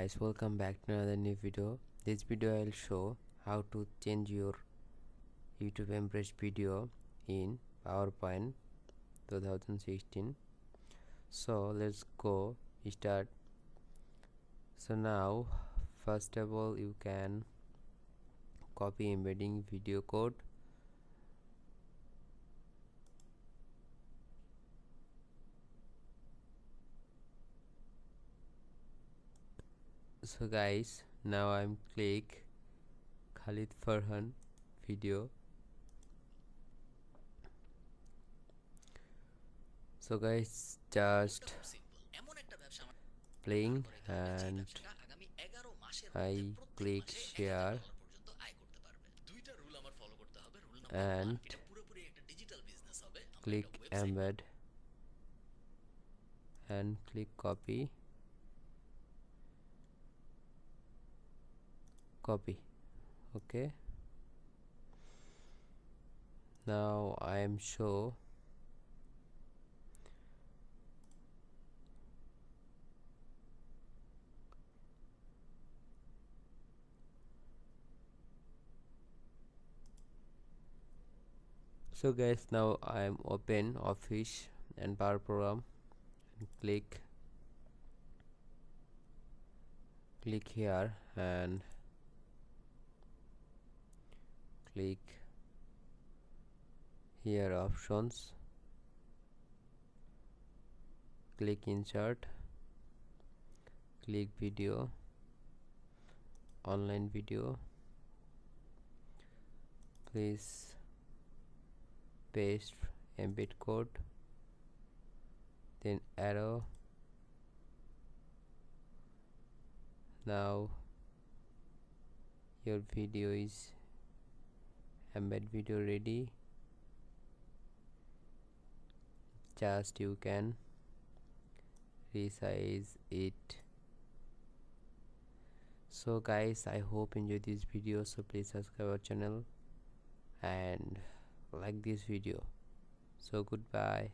guys, welcome back to another new video. This video I'll show how to change your YouTube Embrace video in PowerPoint 2016. So let's go start. So now first of all you can copy embedding video code. So guys, now I'm click Khalid Farhan video. So guys, just playing and I click share and click embed and click copy. Okay, now I am show so guys, now I am open Office and Power Program and click here and click here options, click insert, click video, online video, please paste embed code, then arrow. Now your video is embed video ready, just you can resize it. So guys, I hope you enjoyed this video, so please subscribe our channel and like this video. So goodbye.